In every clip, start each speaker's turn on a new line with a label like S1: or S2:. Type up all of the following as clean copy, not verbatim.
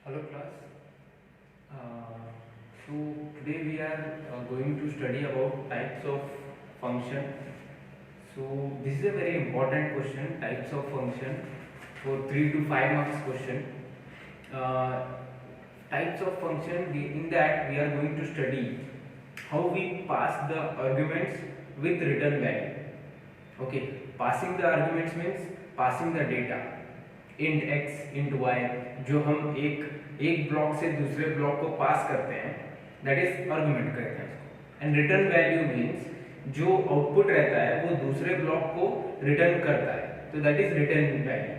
S1: Hello class. So today we are going to study about types of function. So this is a very important question, types of function, for 3 to 5 marks question. Uh, Types of function, in that we are going to study how we pass the arguments with return value. Okay, passing the arguments means passing the data int x int y, जो हम एक block से दूसरे block को पास करते हैं, that is argument कहते हैं इसको. एंड रिटर्न वैल्यू मीन्स जो आउटपुट रहता है वो दूसरे ब्लॉक को रिटर्न करता है, तो that is return value.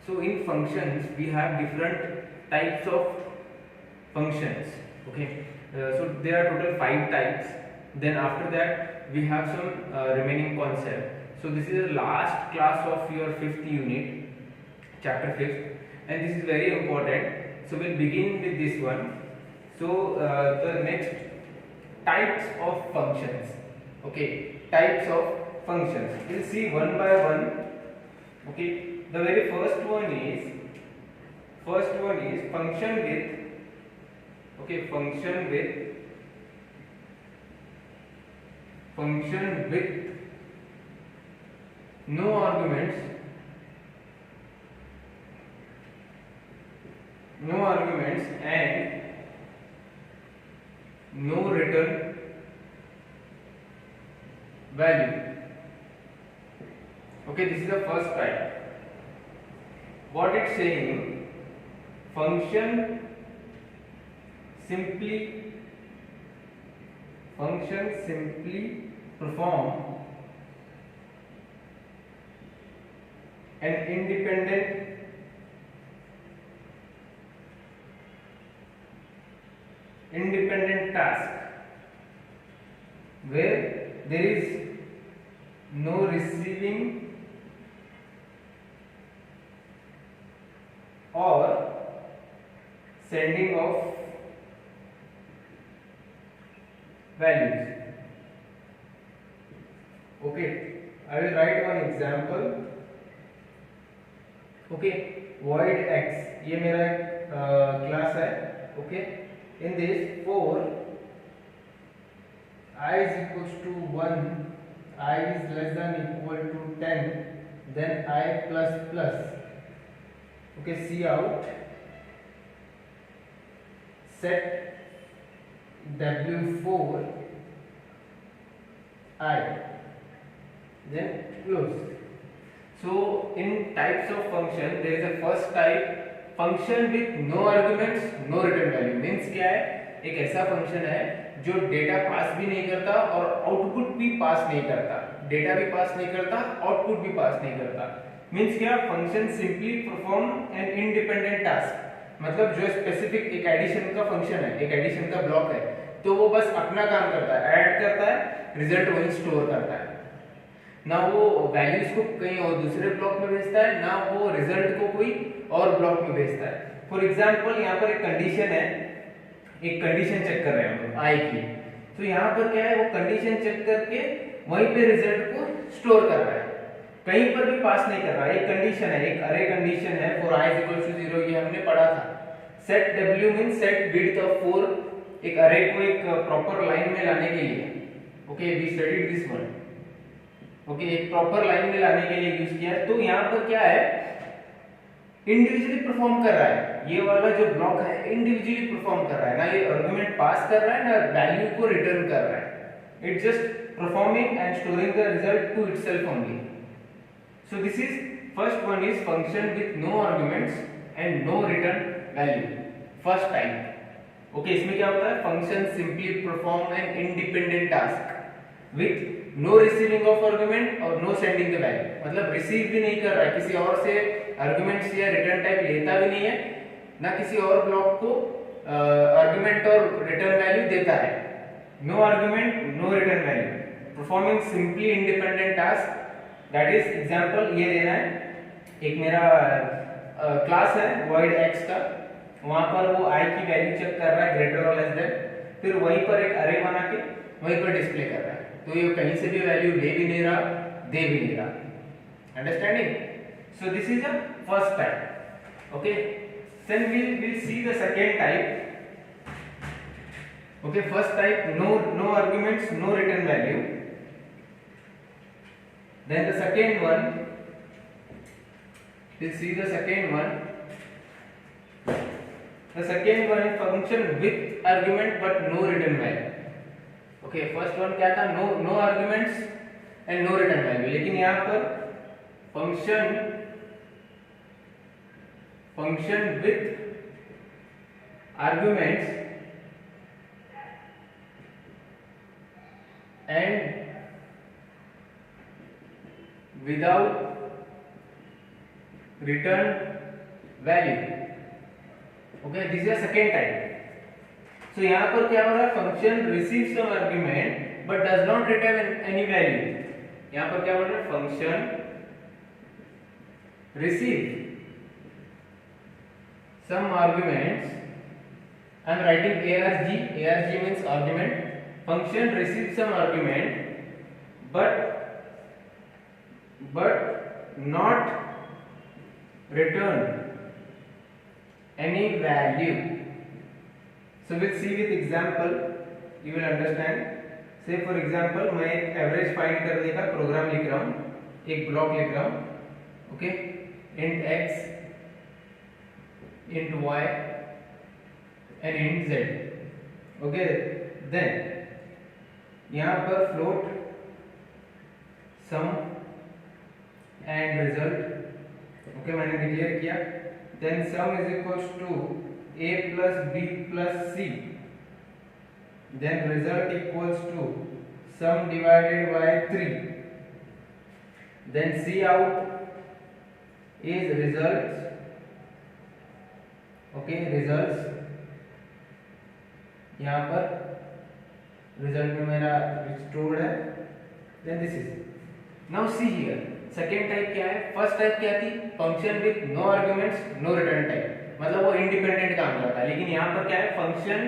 S1: So in functions we have different types of functions. Okay, so there are total 5 types. Then after that we have some remaining concept. So this is the last class of your 5th unit, chapter 5th, and this is very important. So we'll begin with this one. So the next types of functions. Okay, types of functions, we'll see one by one. Okay, the very first one is function with, okay, function with no arguments and no return value. Okay, this is the first type. What it's saying, function simply perform an independent task where there is no receiving or sending of values. Okay, I will write one example. Okay, void x, ये मेरा class है. Okay, in this for I is equals to 1, I is less than equal to 10, then I plus plus. Okay, see out, set w4 I, then close. So in types of function there is a first type, function with no arguments no return value. Means क्या है, एक ऐसा function है जो data pass भी नहीं करता और आउटपुट भी पास नहीं करता, डेटा भी पास नहीं करता, आउटपुट भी पास नहीं करता. मीन्स क्या, function simply perform an independent task. मतलब जो स्पेसिफिक एक एडिशन का फंक्शन है, एक एडिशन का ब्लॉक है, तो वो बस अपना काम करता है, ऐड करता है, रिजल्ट वही स्टोर करता है, ना वो वैल्यूज को कहीं और दूसरे ब्लॉक में भेजता है, ना वो रिजल्ट को कोई और ब्लॉक में भेजता है. फॉर एग्जांपल यहाँ पर एक कंडीशन है, एक कंडीशन चेक कर रहे हैं हम आई की, तो यहाँ पर क्या है, वो कंडीशन चेक करके वहीं पे रिजल्ट को स्टोर कर रहा है, कहीं पर भी पास नहीं कर रहा है. एक कंडीशन है, एक अरे कंडीशन है फॉर i = 0, ये हमने पढ़ा था. Set w means set width of 4, एक अरे को एक प्रॉपर लाइन में लाने के लिए. Okay, we studied this one. Okay, एक प्रॉपर लाइन में लाने के लिए यूज किया. तो यहाँ पर क्या है, इंडिविजुअली परफॉर्म कर रहा है, ये वाला जो ब्लॉक है इंडिविजुअली परफॉर्म कर रहा है, ना ये आर्गुमेंट पास कर रहा है ना वैल्यू को रिटर्न कर रहा है. It just performing and storing the result to itself only. So this is first one is function with no arguments and no return value, first type. Okay, इसमें क्या होता है, function simply perform an independent task with no receiving of argument और no sending the value. मतलब receive भी नहीं कर रहा है, किसी और से arguments या return type लेता भी नहीं है, ना किसी और ब्लॉक को argument और return value देता है. No argument, no return value, performing simply independent task. That is example ये देना है, एक मेरा क्लास है void x का, वहां पर वो i की वैल्यू चेक कर रहा है ग्रेटर और लेस देन, फिर वहीं पर एक अरे बना के वहीं पर डिस्प्ले कर रहा है, तो ये कहीं से भी वैल्यू ले भी नहीं रहा, दे भी नहीं रहा. Understanding? So this is a first type. Okay, Then we'll see the second type. Okay, first type, no arguments, no return value. Then the second one, we'll see the second one. The second one is function with argument but no return value. Okay, first one क्या था, no arguments and no return value. लेकिन यहाँ पर function with arguments and without return value. Okay, this is the second type. So यहाँ पर क्या हो रहा है, function receives some argument but does not return any value. यहाँ पर क्या हो रहा है, function receive some arguments. I am writing arg means argument. Function receives some argument but not return any value. So we'll see with example, you will understand. Say for example, मैं एक average find करने का programme लिख रहा हूँ, एक block लिख रहा हूँ. Okay, int x, int y and int z. Okay, then यहाँ पर float sum and result. Okay, मैंने डिक्लेयर किया. Then sum is equals to a plus b plus c. Then result equals to sum divided by 3. Then c out is results. Okay, results. यहाँ पर result में मेरा stored है. Then this is. Now see here. Second type क्या है, first type क्या थी, function with no arguments no return type, मतलब वो इंडिपेंडेंट काम करता है. लेकिन यहाँ पर क्या है, फंक्शन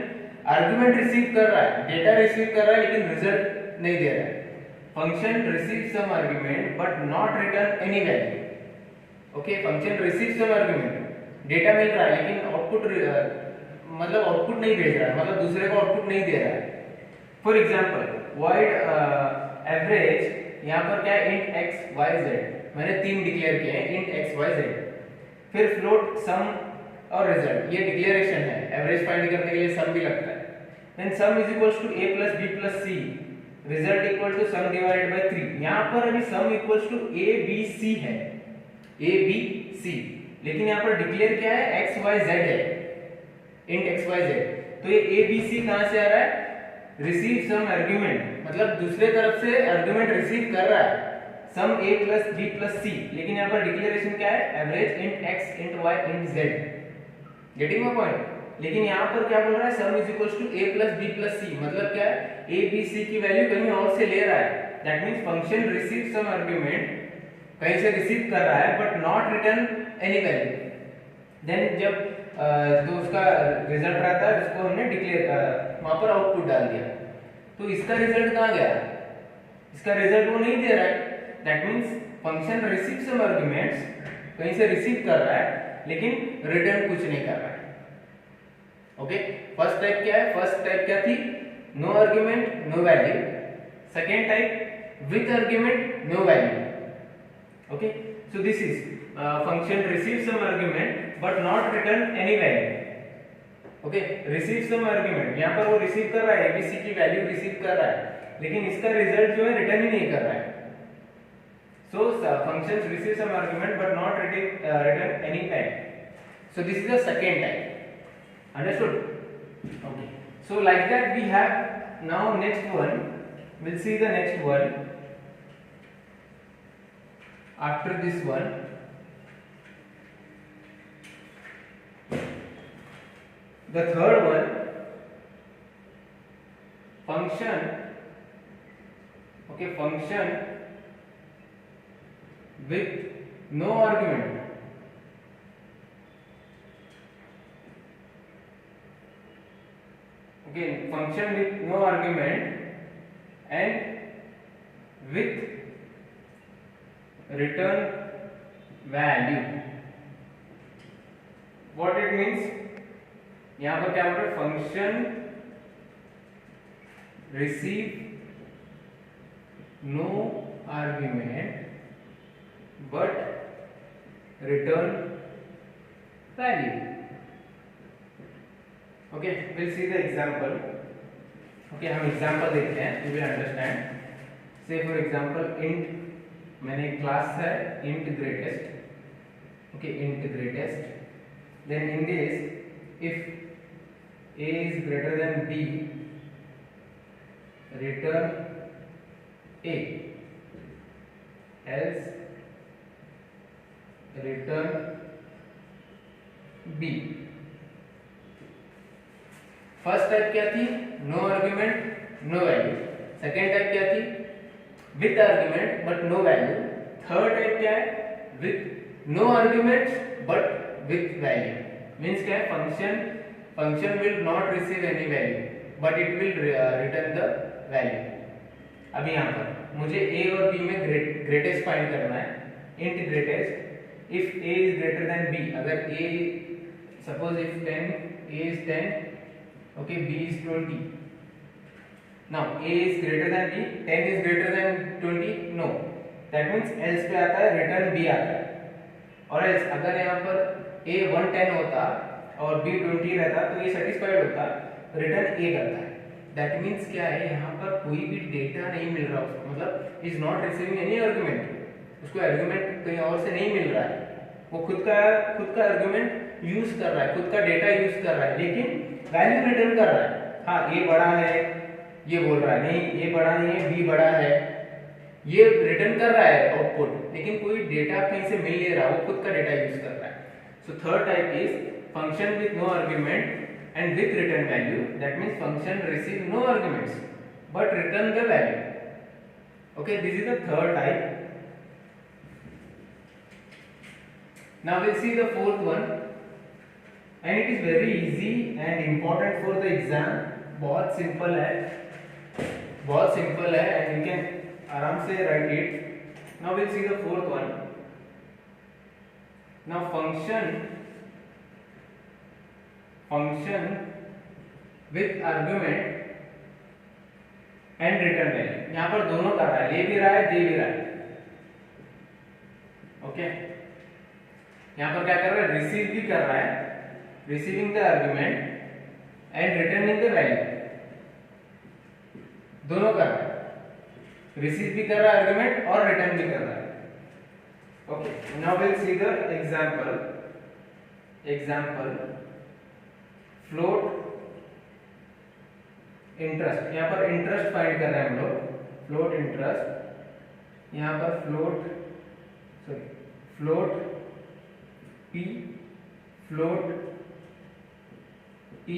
S1: आर्गुमेंट रिसीव कर रहा है, डेटा रिसीव कर रहा है, लेकिन रिजल्ट नहीं दे रहा है. Function receive some argument but not return any value. Okay, function receive some argument, data मिल रहा है लेकिन आउटपुट मतलब आउटपुट नहीं भेज रहा है, मतलब दूसरे को आउटपुट नहीं दे रहा है. फॉर एग्जांपल void एवरेज, यहाँ पर क्या है, int x y z. मैंने 3 डिक्लेयर किए हैं, int x y z. फिर फ्लोट सम और रिजल्ट, ये डिक्लेरेशन है. एवरेज फाइंड करने के लिए सम भी लगता है. Then sum is equals to a plus b plus c, result equal to sum divided by 3. यहाँ पर अभी sum equals to a b c है, a b c, लेकिन यहाँ पर डिक्लेयर क्या है, x y z है, int x y z. तो ये a b c कहाँ से आ रहा है, रिसीव सम आर्गुमेंट, मतलब दूसरे तरफ से आर्गुमेंट रिसीव कर रहा है, सम a plus b plus c. लेकिन यहाँ पर डिक्लेरेशन क्या है, average int x int y int z. Getting my point. लेकिन यहाँ पर क्या बोल रहा है, sum is equals to a plus b plus c, मतलब क्या है, a b c की वैल्यू कहीं और से ले रहा है. That means function receive some argument, कहीं से रिसीव कर रहा है but not return any value. Then जब तो उसका रिजल्ट रहता है, उसको हमने डिक्लेयर वहां पर आउटपुट डाल दिया. तो इसका रिजल्ट कहाँ गया, इसका रिजल्ट वो नहीं दे रहा है. That means function receive some arguments, कहीं से रिसीव कर रहा है लेकिन रिटर्न कुछ नहीं कर रहा है. ओके, फर्स्ट टाइप क्या है, फर्स्ट टाइप क्या थी, no argument no value. Second type with argument no value. Okay, so this is function receive some argument but not return any value. Okay, receive some argument, यहाँ पर वो receive कर रहा है, abc की value receive कर रहा है, लेकिन इसका रिजल्ट जो है रिटर्न ही नहीं कर रहा है. So functions receive some argument but not return any value. So this is the second type. Understood? Okay, so like that we have now next one. Will see the next one after this one. The third one, function, okay, function with no argument. Okay, function with no argument and with return value. What it means, यहाँ पर क्या बोल रहे, function receive no argument but return value. Okay, will see the example. Okay, हम example देखते हैं, you will understand. Say for example int, मैंने class है int greatest. Okay, int greatest. Then in this if a is greater than b, return a, else return b. First type क्या थी, no argument no value. Second type क्या थी, with argument but no value. Third type क्या है, with no arguments but with value. Means क्या है, function will not receive any value but it will return the value. अभी यहाँ पर मुझे a और b में ग्रेटेस्ट फाइंड करना है. int greatest, if a is greater than b, अगर a, suppose if 10, a is 10, okay, b is 20. Now a is greater than b, 10 is greater than 20, no, that means else पे आता है, return b आता है. और else अगर यहाँ पर a 110 होता और b 20 रहता तो ये सेटिस्फाइड होता, रिटर्न a करता है. दैट मीन्स क्या है, यहाँ पर कोई भी डेटा नहीं मिल रहा उसको, मतलब is not receiving any argument. उसको आर्गुमेंट कहीं और से नहीं मिल रहा है, वो खुद का आर्गुमेंट यूज कर रहा है, खुद का डेटा यूज कर रहा है, लेकिन वैल्यू रिटर्न कर रहा है. हाँ, a बड़ा है ये बोल रहा है, नहीं a बड़ा नहीं है, b बड़ा है, ये रिटर्न कर रहा है आउटपुट, लेकिन कोई डेटा कहीं से मिल नहीं रहा, वो खुद का डेटा यूज कर रहा है. So third type is function with no argument and with return value. That means function receive no arguments but return the value. Okay, this is the third type. Now we'll see the fourth one, and it is very easy and important for the exam. बहुत simple है, बहुत simple है and you can आराम से write it. Now we'll see the fourth one. Now function with argument and return value. यहाँ पर दोनों कर रहा है, ले भी रहा है दे भी रहा है. ओके, यहाँ पर क्या कर रहा है, रिसीव भी कर रहा है, receiving the argument and returning the value. दोनों कर रहा है, रिसीव भी कर रहा है आर्ग्यूमेंट और रिटर्न भी कर रहा है. Okay, now will see the example float interest. यहाँ पर इंटरेस्ट फाइंड कर रहे हैं हम लोग, फ्लोट इंटरेस्ट. यहाँ पर float p, float t,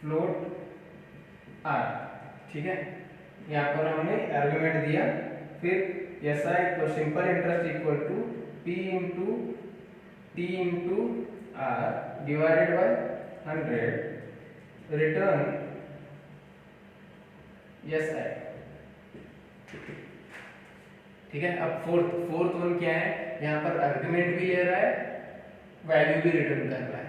S1: float r. ठीक है, यहाँ पर हमने आर्गुमेंट दिया, फिर ऐसा तो simple interest equal to p into t into r divided by 100, return SI. ठीक है, अब फोर्थ वन क्या है, यहाँ पर आर्गुमेंट भी ले रहा है, वैल्यू भी रिटर्न कर रहा है.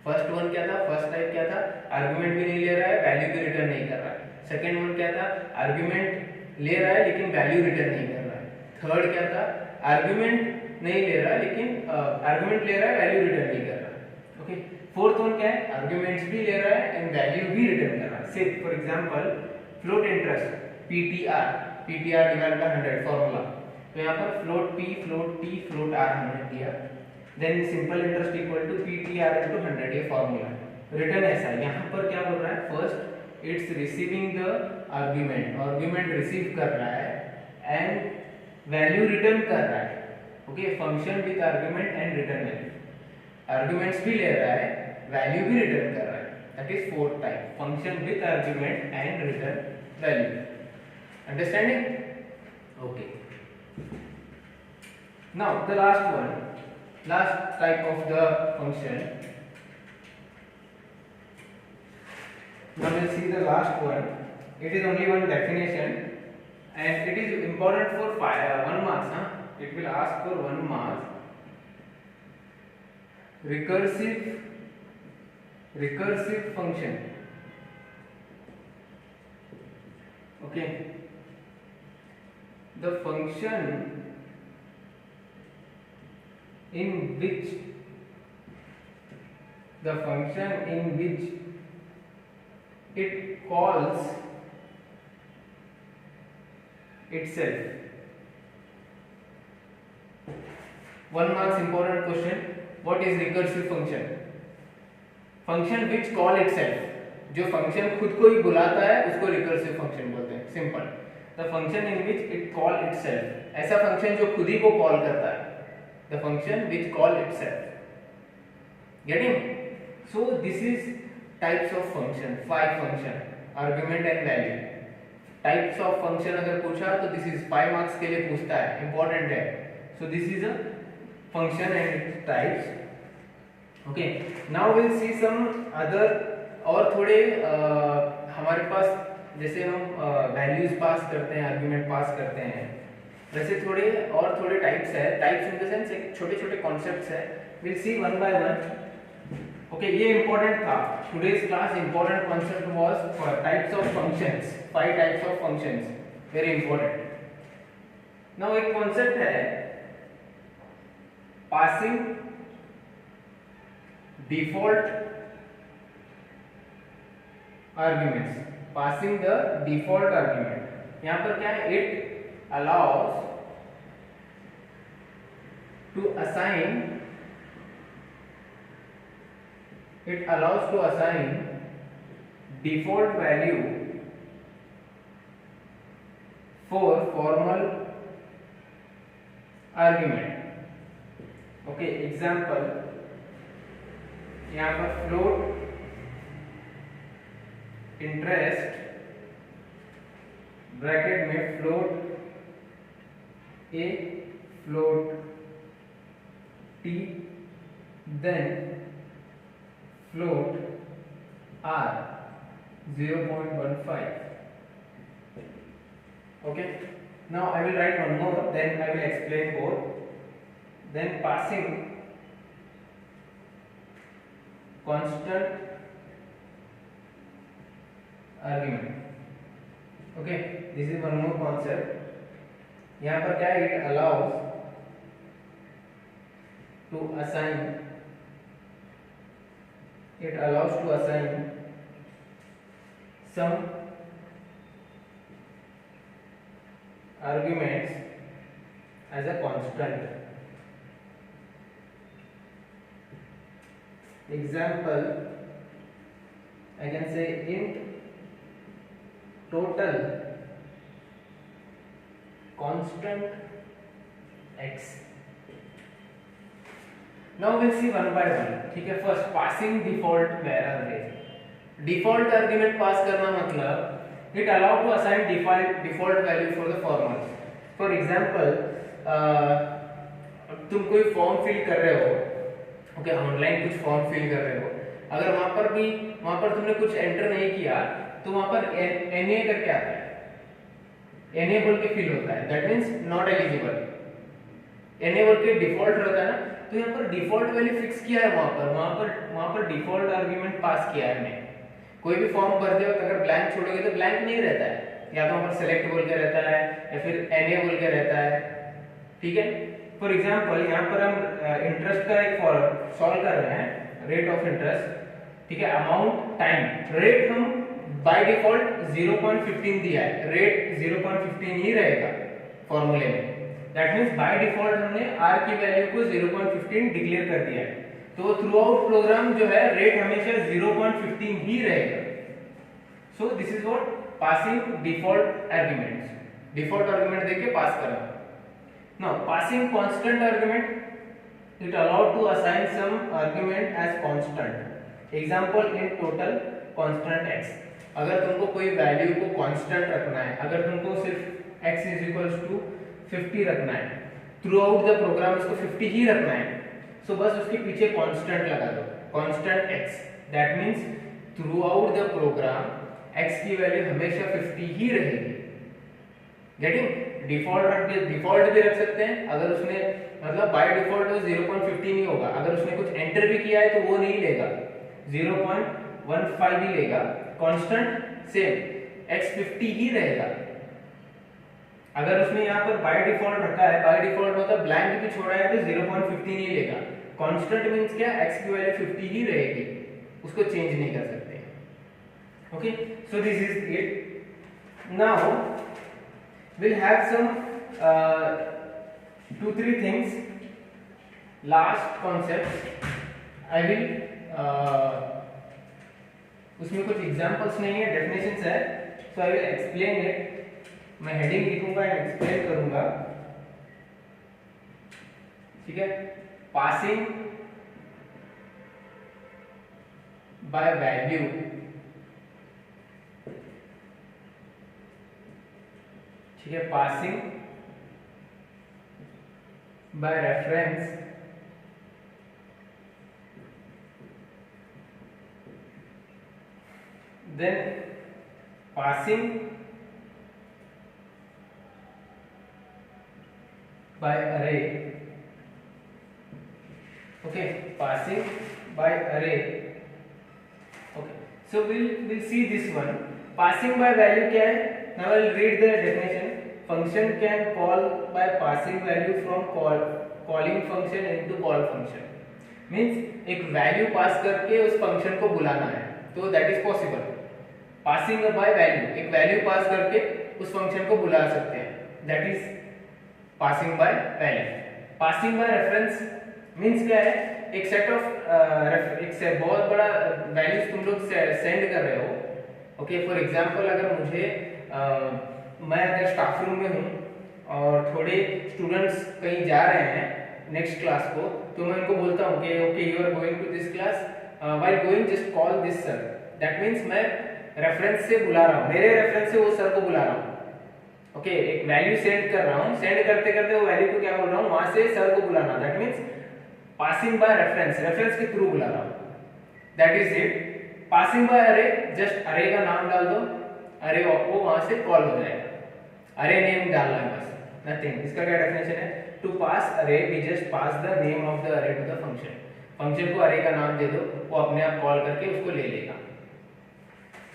S1: फर्स्ट वन क्या था, फर्स्ट टाइप क्या था, आर्गुमेंट भी नहीं ले रहा है, वैल्यू भी रिटर्न नहीं कर रहा है. सेकेंड वन क्या था, आर्गुमेंट ले रहा है लेकिन वैल्यू रिटर्न नहीं कर रहा है. थर्ड क्या था, आर्गुमेंट नहीं ले रहा लेकिन आर्गुमेंट ले रहा है, वैल्यू रिटर्न नहीं कर रहा. ओके, फोर्थ वन क्या है, आर्गुमेंट्स भी ले रहा है एंड वैल्यू भी रिटर्न कर रहा है. Say for example float interest PTR divided by 100 formula. तो यहाँ पर float p, float t, float r हमने दिया. Then simple interest equal to PTR into 100, ये फार्मूला. रिटर्न ऐसा है, यहाँ पर क्या बोल रहा है, first it's receiving the argument receive कर रहा है एंड वैल्यू रिटर्न कर रहा है. Okay, function with argument and return value. Arguments भी ले रहा है, वैल्यू भी रिटर्न कर रहा है. That is fourth type, function with argument and return value. Understanding? Okay. Now the last type of the function. Now we'll see the last one. It is only one definition and it is important for 1 marks. It will ask for 1 mark. recursive function. Okay, the function in which it calls itself. 1 marks important question. What is recursive function? Function which call itself. जो function खुद को ही बुलाता है उसको recursive function बोलते हैं. Simple. The function in which it call itself. ऐसा function जो खुद ही को कॉल करता है. The function which call itself. Getting? So this is types of function. 5 function, argument and value. Types of function अगर पूछा तो दिस इज 5 मार्क्स के लिए पूछता है, इंपॉर्टेंट है. So this is a function and its types. Okay, now will see some other. और थोड़े हमारे पास जैसे हम वैल्यूज पास करते हैं, आर्गुमेंट पास करते हैं, वैसे थोड़े टाइप्स है. टाइप्स इन द सेंस एक छोटे छोटे कॉन्सेप्ट्स है. Will see one by one. Okay, ये इंपॉर्टेंट था. Today's class important concept was for types of functions. 5 types of functions, very important. Now एक कॉन्सेप्ट है passing default arguments. Passing the default argument. यहाँ पर क्या है? It allows to assign default value for formal argument. Okay, example यहाँ पर float interest bracket में float a, float t, then float r 0.15. okay, now I will write one more, then I will explain both. Then passing constant argument. Okay, this is one more concept. यहाँ पर क्या है? It allows to assign some arguments as a constant. Example, I can say int total constant x. Now we'll see one by one. ठीक है, first passing default array. Default argument pass करना मतलब it allow to assign default value for the formals. For example, तुम कोई form fill कर रहे हो, okay, online कुछ फॉर्म फिल कर रहे हो, अगर वहां पर तुमने कुछ एंटर नहीं किया तो वहां पर NA करके आता है, NA बोल के फिल होता है, that means not eligible. NA बोल के डिफॉल्ट रहता है ना, तो यहाँ पर डिफॉल्ट वैल्यू फिक्स किया है. वहां पर डिफॉल्ट आर्गुमेंट पास किया है हमने. कोई भी फॉर्म भरते वक्त अगर ब्लैंक छोड़ोगे तो ब्लैंक नहीं रहता है, या तो वहां पर सेलेक्ट बोल के रहता है या फिर NA बोल के रहता है. ठीक है, फॉर एग्जांपल यहाँ पर हम इंटरेस्ट का एक सॉल्व कर रहे हैं, रेट ऑफ इंटरेस्ट. ठीक है, अमाउंट, टाइम. रेट हम बाय डिफॉल्ट 0.15 दिया है, रेट 0.15 ही रहेगा फॉर्मूले में. दैट मींस बाय डिफॉल्ट हमने r की वैल्यू को 0.15 डिक्लेयर कर दिया है, तो थ्रू आउट प्रोग्राम जो है रेट हमेशा 0.15 ही रहेगा. So this is what passing default arguments. Default argument देके पास करना. Now passing constant argument, it allowed to assign some argument as constant. Example in total constant x. अगर तुमको कोई वैल्यू को कांस्टेंट रखना है, अगर तुमको सिर्फ x = 50 रखना है, थ्रू आउट द प्रोग्राम उसको 50 ही रखना है, सो बस उसके पीछे कांस्टेंट लगा दो, constant x. That means throughout the program x की वैल्यू हमेशा 50 ही रहेगी. गेटिंग? डिफॉल्ट भी रख सकते हैं, अगर उसने मतलब बाय डिफॉल्ट वो 0.15 ही होगा. अगर उसने कुछ एंटर भी किया है तो वो नहीं लेगा, 0.15 ही लेगा। कांस्टेंट सेम x50 ही रहेगा। अगर उसने यहाँ पर बाय डिफॉल्ट रखा है, बाय डिफॉल्ट मतलब ब्लैंक भी छोड़ा है तो 0.50 नहीं लेगा। कांस्टेंट मींस क्या, x की वैल्यू 50 ही रहेगी, उसको चेंज नहीं कर सकते। Okay, so this is it. Now we'll have some 2-3 things, last concepts I will उसमें कुछ एग्जांपल्स नहीं है, डेफिनेशंस है, so I will explain it। मैं हेडिंग लिखूंगा एंड एक्सप्लेन करूंगा, ठीक है। पासिंग बाय वैल्यू, ठीक है, passing by reference, then passing by array, okay, passing by array. Okay, so we'll see this one। Passing by value क्या है? Now I'll read the definition। Function can call by passing value from calling function into call function। Means एक value pass करके उस function को बुलाना है, तो that is possible। Passing by value, एक वैल्यू पास करके उस फंक्शन को बुला सकते हैं, that is passing by value. Passing by reference means क्या है? एक सेट ऑफ एक से बहुत बड़ा वैल्यूज तुम लोग सेंड कर रहे हो। ओके, फॉर एग्जांपल अगर मुझे मैं अगर स्टाफ रूम में हूँ और थोड़े स्टूडेंट्स कहीं जा रहे हैं नेक्स्ट क्लास को, तो मैं उनको बोलता हूँ कि okay you are going to this class, while going just call this sir. That means मैं रेफरेंस से बुला रहा हूँ, मेरे रेफरेंस से वो सर को बुला रहा हूँ। ओके, एक वैल्यू सेंड कर रहा हूँ, सेंड करते करते वो वैल्यू को क्या बोल रहा हूँ, वहां से सर को बुलाना। That means passing by reference, reference के थ्रू बुला रहा हूँ। That is it. Passing by अरे, जस्ट अरे का नाम डाल दो, अरे वो वहां से कॉल हो जाएगा। अरे नेम डालना है बस, नथिंग। इसका क्या डेफिनेशन है? To pass array we just pass the name of the array to the function. Function को अरे का नाम दे दो, वो अपने आप कॉल करके उसको ले लेगा।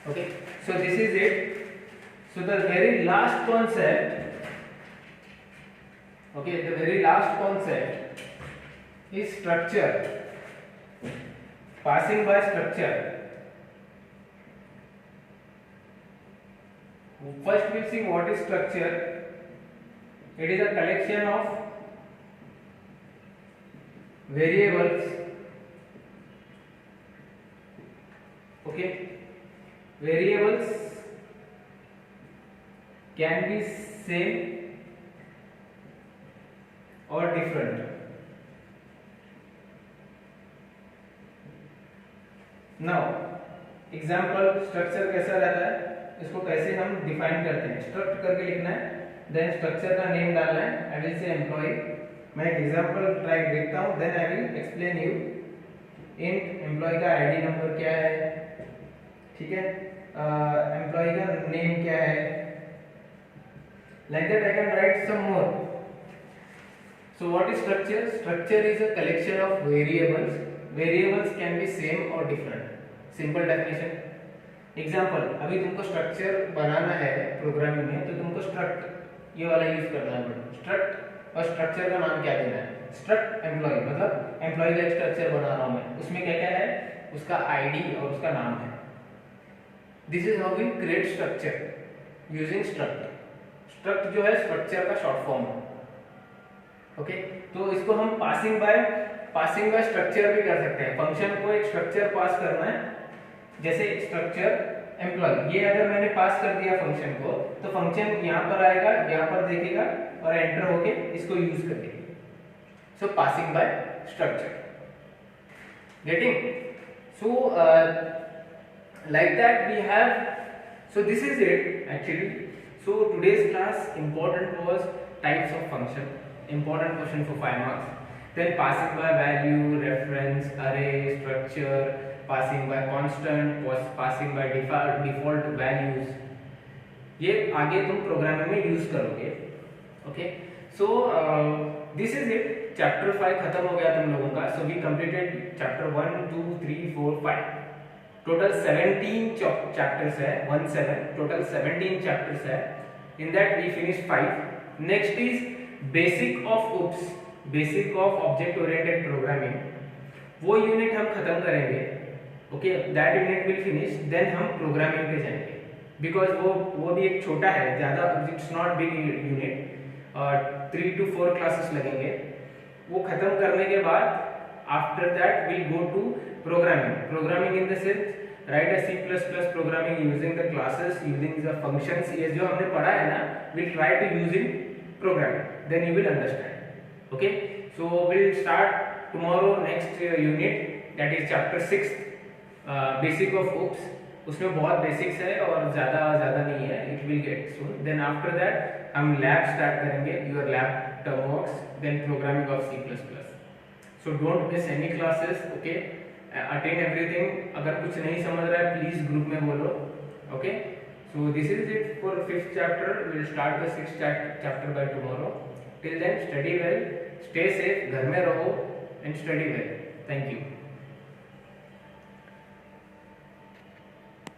S1: Okay, so this is it. So the very last concept, okay, the very last concept is structure. Passing by structure. First we'll see what is structure. It is a collection of variables. Okay, variables can be same or different। Now example structure कैसा रहता है, इसको कैसे हम define करते हैं? Struct करके लिखना है, देन स्ट्रक्चर का नेम डालना है। I will say employee. मैं एक एग्जाम्पल ट्राई देखता हूँ, then I will explain you. Int employee का आईडी नंबर क्या है, ठीक है, एम्प्लॉय का नेम क्या है, like that I can write some more। So what is structure? Structure is a collection of variables। Variables can be same or different। Simple definition। Example, अभी तुमको स्ट्रक्चर बनाना है प्रोग्रामिंग में, तो तुमको स्ट्रक्ट ये वाला यूज करना है। स्ट्रक्ट और स्ट्रक्चर का नाम क्या देना है? स्ट्रक्ट एम्प्लॉय, मतलब एम्प्लॉय का एक स्ट्रक्चर बना रहा हूं मैं, उसमें क्या क्या है? उसका आईडी और उसका नाम है। This is how we create structure using struct. Struct जो है स्ट्रक्चर का शॉर्ट फॉर्म है। ओके, तो इसको हम पासिंग बाय स्ट्रक्चर भी कर सकते हैं। फंक्शन को एक स्ट्रक्चर पास करना है, जैसे स्ट्रक्चर एम्प्लॉय, ये अगर मैंने पास कर दिया फंक्शन को, तो फंक्शन यहाँ पर आएगा, यहाँ पर देखेगा और एंटर होके इसको यूज करेगा। So passing by structure, getting? So like that we have, so this is it actually। So today's class important was types of function, important question for 5 marks। Then passing by value, reference, array, structure, passing by constant, passing by default values, ये आगे तुम programming में use करोगे। Okay, so this is it. Chapter 5 खत्म हो गया तुम लोगों का. So we completed chapter 1 2 3 4 5. Total 17 chapters है. 17 टोटल 17 चैप्टर्स है. In that we finish 5. Next is basic of OOPS, basic of object oriented programming. वो यूनिट हम खत्म करेंगे. Okay, that unit will finish. Then हम प्रोग्रामिंग पे जाएंगे, बिकॉज वो भी एक छोटा है, ज़्यादा, it's not big unit. 3 to 4 classes लगेंगे. वो खत्म करने के बाद after that will go to programming. Programming in the sense right a C++ programming using the classes, using the functions. ये जो हमने पढ़ा है ना, will try to use in programming. Then you will understand. Okay, so will start tomorrow next unit, that is chapter 6 basic of OOPS. उसमें बहुत basics है और ज़्यादा नहीं है. It will get soon. Then after that हम lab start करेंगे, your lab term works, then programming of C++. So don't miss any classes. Okay, attend everything. अगर कुछ नहीं समझ रहा है प्लीज ग्रुप में बोलो. Okay, so this is it for 5th chapter. Will start the 6th chapter by tomorrow. Till then study well, stay safe, घर में रहो and study well. Thank you.